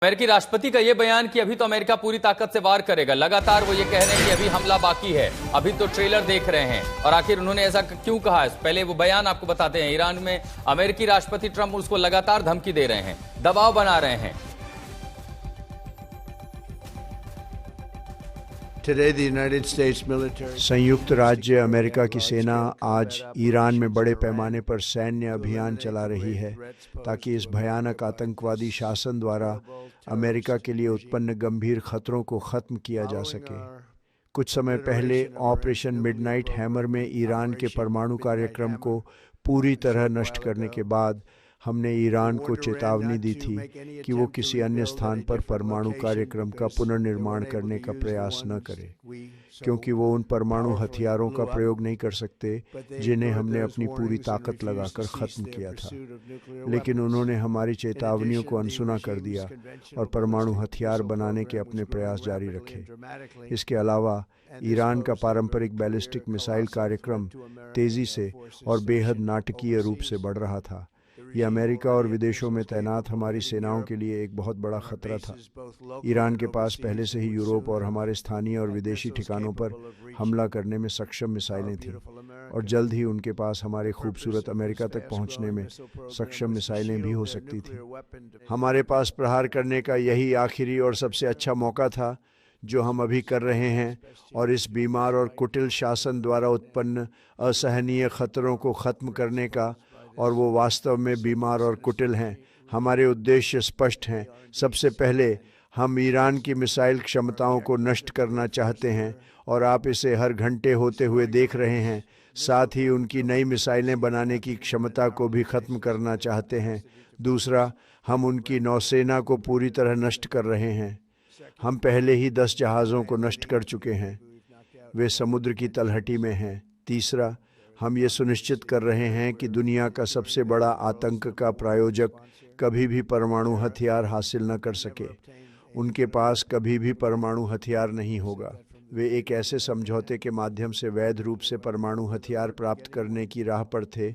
अमेरिकी राष्ट्रपति का यह बयान कि अभी तो अमेरिका पूरी ताकत से वार करेगा। लगातार वो ये कह रहे हैं कि अभी हमला बाकी है, अभी तो ट्रेलर देख रहे हैं। और आखिर उन्होंने ऐसा क्यों कहा है, पहले वो बयान आपको बताते हैं। ईरान में अमेरिकी राष्ट्रपति ट्रंप उसको लगातार धमकी दे रहे हैं, दबाव बना रहे हैं। संयुक्त राज्य अमेरिका की सेना आज ईरान में बड़े पैमाने पर सैन्य अभियान चला रही है ताकि इस भयानक आतंकवादी शासन द्वारा अमेरिका के लिए उत्पन्न गंभीर खतरों को खत्म किया जा सके। कुछ समय पहले ऑपरेशन मिडनाइट हैमर में ईरान के परमाणु कार्यक्रम को पूरी तरह नष्ट करने के बाद हमने ईरान को चेतावनी दी थी कि वो किसी अन्य स्थान पर परमाणु कार्यक्रम का पुनर्निर्माण करने का प्रयास न करे, क्योंकि वो उन परमाणु हथियारों का प्रयोग नहीं कर सकते जिन्हें हमने अपनी पूरी ताकत लगाकर ख़त्म किया था। लेकिन उन्होंने हमारी चेतावनियों को अनसुना कर दिया और परमाणु हथियार बनाने के अपने प्रयास जारी रखे। इसके अलावा ईरान का पारंपरिक बैलिस्टिक मिसाइल कार्यक्रम तेज़ी से और बेहद नाटकीय रूप से बढ़ रहा था। यह अमेरिका और विदेशों में तैनात हमारी सेनाओं के लिए एक बहुत बड़ा खतरा था। ईरान के पास पहले से ही यूरोप और हमारे स्थानीय और विदेशी ठिकानों पर हमला करने में सक्षम मिसाइलें थीं, और जल्द ही उनके पास हमारे खूबसूरत अमेरिका तक पहुंचने में सक्षम मिसाइलें भी हो सकती थीं। हमारे पास प्रहार करने का यही आखिरी और सबसे अच्छा मौका था जो हम अभी कर रहे हैं, और इस बीमार और कुटिल शासन द्वारा उत्पन्न असहनीय खतरों को ख़त्म करने का, और वो वास्तव में बीमार और कुटिल हैं। हमारे उद्देश्य स्पष्ट हैं। सबसे पहले हम ईरान की मिसाइल क्षमताओं को नष्ट करना चाहते हैं, और आप इसे हर घंटे होते हुए देख रहे हैं। साथ ही उनकी नई मिसाइलें बनाने की क्षमता को भी ख़त्म करना चाहते हैं। दूसरा, हम उनकी नौसेना को पूरी तरह नष्ट कर रहे हैं। हम पहले ही 10 जहाज़ों को नष्ट कर चुके हैं, वे समुद्र की तलहटी में हैं। तीसरा, हम ये सुनिश्चित कर रहे हैं कि दुनिया का सबसे बड़ा आतंक का प्रायोजक कभी भी परमाणु हथियार हासिल न कर सके। उनके पास कभी भी परमाणु हथियार नहीं होगा। वे एक ऐसे समझौते के माध्यम से वैध रूप से परमाणु हथियार प्राप्त करने की राह पर थे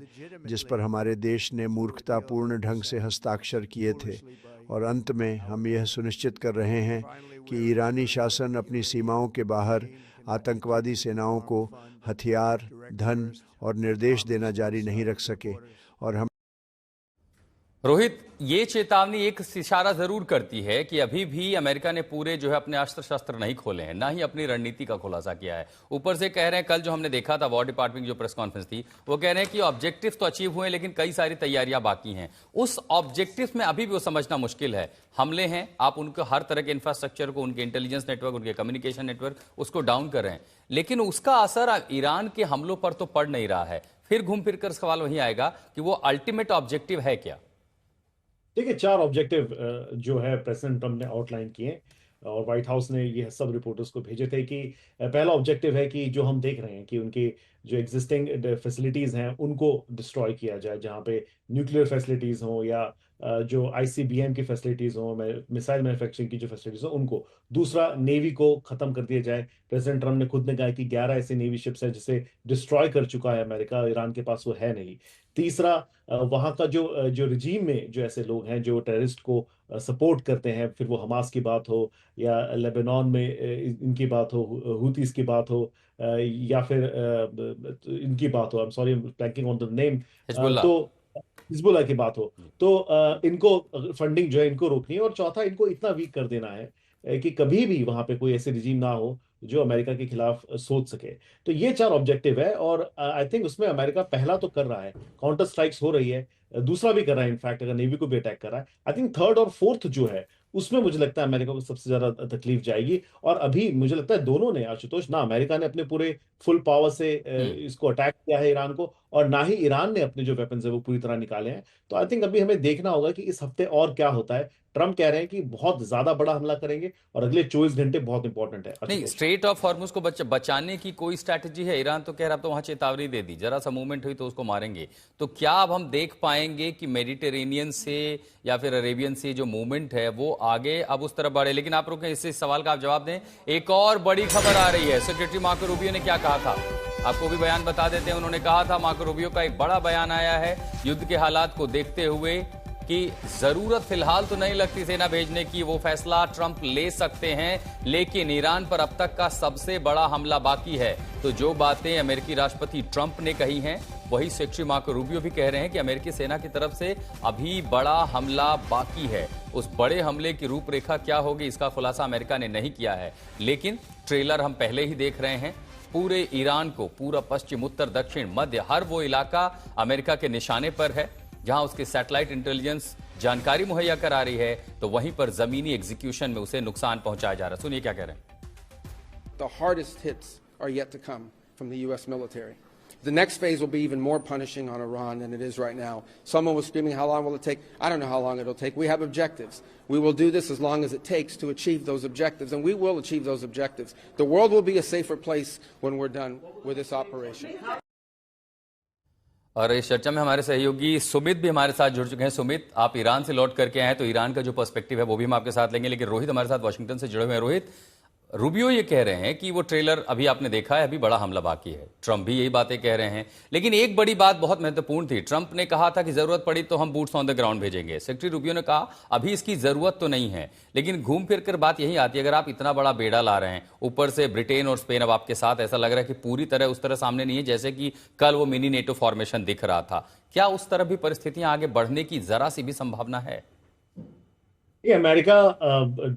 जिस पर हमारे देश ने मूर्खतापूर्ण ढंग से हस्ताक्षर किए थे। और अंत में हम यह सुनिश्चित कर रहे हैं कि ईरानी शासन अपनी सीमाओं के बाहर आतंकवादी सेनाओं को हथियार, धन और निर्देश देना जारी नहीं रख सके। और हम रोहित, ये चेतावनी एक इशारा जरूर करती है कि अभी भी अमेरिका ने पूरे जो है अपने अस्त्र शस्त्र नहीं खोले हैं, ना ही अपनी रणनीति का खुलासा किया है। ऊपर से कह रहे हैं, कल जो हमने देखा था वॉर डिपार्टमेंट की जो प्रेस कॉन्फ्रेंस थी, वो कह रहे हैं कि ऑब्जेक्टिव तो अचीव हुए लेकिन कई सारी तैयारियां बाकी हैं। उस ऑब्जेक्टिव में अभी भी वो समझना मुश्किल है। हमले हैं, आप उनके हर तरह के इंफ्रास्ट्रक्चर को, उनके इंटेलिजेंस नेटवर्क, उनके कम्युनिकेशन नेटवर्क, उसको डाउन कर रहे हैं, लेकिन उसका असर ईरान के हमलों पर तो पड़ नहीं रहा है। फिर घूम फिर कर सवाल वहीं आएगा कि वो अल्टीमेट ऑब्जेक्टिव है क्या। देखिए, 4 ऑब्जेक्टिव जो है प्रेसिडेंट ट्रंप ने आउटलाइन किए, और व्हाइट हाउस ने ये सब रिपोर्टर्स को भेजे थे कि पहला ऑब्जेक्टिव है कि जो हम देख रहे हैं कि उनके जो एग्जिस्टिंग फैसिलिटीज़ हैं उनको डिस्ट्रॉय किया जाए, जहाँ पे न्यूक्लियर फैसिलिटीज़ हों या जो आईसीबीएम की फैसिलिटीज़ हों, मिसाइल मैन्युफैक्चरिंग की जो फैसिलिटीज़ हों उनको। दूसरा, नेवी को ख़त्म कर दिया जाए। प्रेसिडेंट ट्रंप ने खुद ने कहा कि 11 ऐसे नेवी शिप्स हैं जिसे डिस्ट्रॉय कर चुका है अमेरिका, ईरान के पास वो है नहीं। तीसरा, वहाँ का जो रिजीम में जो ऐसे लोग हैं जो टेररिस्ट को सपोर्ट करते हैं, फिर वो हमास की बात हो या लेबनान में इनकी बात हो, हुतीस की बात हो, या फिर इनकी बात हो, I am sorry blanking on the name, तो हिजबुल्लाह की बात हो, तो इनको फंडिंग जो है इनको रोकनी है। और चौथा, इनको इतना वीक कर देना है कि कभी भी वहां पे कोई ऐसे रिजीम ना हो जो अमेरिका के खिलाफ सोच सके। तो ये 4 ऑब्जेक्टिव है, और आई थिंक उसमें अमेरिका पहला तो कर रहा है, काउंटर स्ट्राइक्स हो रही है, दूसरा भी कर रहा है, इनफैक्ट अगर नेवी को भी अटैक कर रहा है। आई थिंक थर्ड और फोर्थ जो है उसमें मुझे लगता है अमेरिका को सबसे ज्यादा तकलीफ जाएगी। और अभी मुझे लगता है दोनों ने, आशुतोष, ना अमेरिका ने अपने पूरे फुल पावर से इसको अटैक किया है ईरान को, और ना ही ईरान ने अपने जो वेपन्स है वो पूरी तरह निकाले हैं। तो आई थिंक अभी हमें देखना होगा कि इस हफ्ते और क्या होता है। ट्रंप कह रहे हैं कि बहुत ज्यादा बड़ा हमला करेंगे और अगले 24 घंटे बहुत इंपॉर्टेंट है। नहीं, स्ट्रेट ऑफ हॉर्मुज को बचाने की कोई स्ट्रैटेजी है? ईरान तो कह रहा, अब तो वहां चेतावनी दे दी, जरा सा मूवमेंट हुई तो उसको मारेंगे। तो क्या अब हम देख पाएंगे कि मेडिटेरेनियन से या फिर अरेबियन से जो मूवमेंट है वो आगे अब उस तरफ बढ़े? लेकिन आप रुकें, इस सवाल का आप जवाब दें। एक और बड़ी खबर आ रही है, सेक्रेटरी मार्को रूबियो ने क्या कहा था, आपको भी बयान बता देते हैं। उन्होंने कहा था, मार्को रूबियो का एक बड़ा बयान आया है, युद्ध के हालात को देखते हुए कि जरूरत फिलहाल तो नहीं लगती सेना भेजने की, वो फैसला ट्रंप ले सकते हैं, लेकिन ईरान पर अब तक का सबसे बड़ा हमला बाकी है। तो जो बातें अमेरिकी राष्ट्रपति ट्रंप ने कही हैं, वही सेक्रेटरी मार्को रूबियो भी कह रहे हैं कि अमेरिकी सेना की तरफ से अभी बड़ा हमला बाकी है। उस बड़े हमले की रूपरेखा क्या होगी, इसका खुलासा अमेरिका ने नहीं किया है, लेकिन ट्रेलर हम पहले ही देख रहे हैं। पूरे ईरान को, पूरा पश्चिम, उत्तर, दक्षिण, मध्य, हर वो इलाका अमेरिका के निशाने पर है जहां उसके सैटेलाइट इंटेलिजेंस जानकारी मुहैया करा रही है, तो वहीं पर जमीनी एग्जीक्यूशन में उसे नुकसान पहुंचाया जा रहा है। सुनिए क्या कह रहे हैं। The hardest hits are yet to come from the U.S. military. The next phase will be even more punishing on Iran than it is right now. Someone was screaming, how long will it take? I don't know how long it'll take. We have objectives. We will do this as long as it takes to achieve those objectives, and we will achieve those objectives. The world will be a safer place when we're done with this operation. और इस चर्चा में हमारे सहयोगी सुमित भी हमारे साथ जुड़ चुके हैं। सुमित, आप ईरान से लौट करके आए हैं, तो ईरान का जो पर्सपेक्टिव है वो भी हम आपके साथ लेंगे, लेकिन रोहित हमारे साथ वाशिंगटन से जुड़े हुए हैं। रोहित, रूबियो ये कह रहे हैं कि वो ट्रेलर अभी आपने देखा है, अभी बड़ा हमला बाकी है। ट्रंप भी यही बातें कह रहे हैं, लेकिन एक बड़ी बात बहुत महत्वपूर्ण थी। ट्रंप ने कहा था कि जरूरत पड़ी तो हम बूट्स ऑन द ग्राउंड भेजेंगे। सेक्रेटरी रूबियो ने कहा अभी इसकी जरूरत तो नहीं है, लेकिन घूम फिर कर बात यही आती है, अगर आप इतना बड़ा बेड़ा ला रहे हैं, ऊपर से ब्रिटेन और स्पेन अब आपके साथ, ऐसा लग रहा है कि पूरी तरह उस तरह सामने नहीं है जैसे कि कल वो मिनी नेटो फॉर्मेशन दिख रहा था। क्या उस तरह भी परिस्थितियां आगे बढ़ने की जरा सी भी संभावना है? ये अमेरिका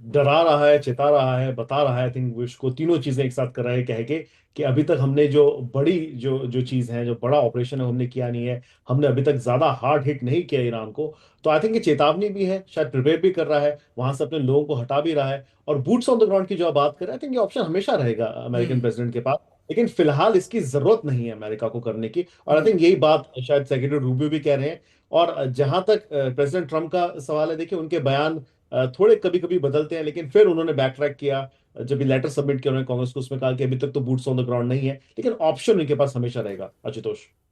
डरा रहा है, चिता रहा है, बता रहा है, आई थिंक विश्व को तीनों चीजें एक साथ कर रहा है, कह के कि अभी तक हमने जो बड़ी जो जो चीज है, जो बड़ा ऑपरेशन है, हमने किया नहीं है। हमने अभी तक ज्यादा हार्ड हिट नहीं किया ईरान को। तो आई थिंक ये चेतावनी भी है, शायद प्रिपेयर भी कर रहा है, वहां से अपने लोगों को हटा भी रहा है। और बूट्स ऑन द ग्राउंड की जो आप बात कर रहे हैं, आई थिंक ये ऑप्शन हमेशा रहेगा अमेरिकन प्रेसिडेंट के पास, लेकिन फिलहाल इसकी जरूरत नहीं है अमेरिका को करने की। और आई थिंक यही बात शायद सेक्रेटरी रूबियो भी कह रहे हैं। और जहां तक प्रेसिडेंट ट्रंप का सवाल है, देखिए उनके बयान थोड़े कभी कभी बदलते हैं, लेकिन फिर उन्होंने बैक ट्रैक किया जब ये लेटर सबमिट किया उन्होंने कांग्रेस को, उसमें कहा कि अभी तक तो बूट्स ऑन द ग्राउंड नहीं है, लेकिन ऑप्शन उनके पास हमेशा रहेगा। आशुतोष।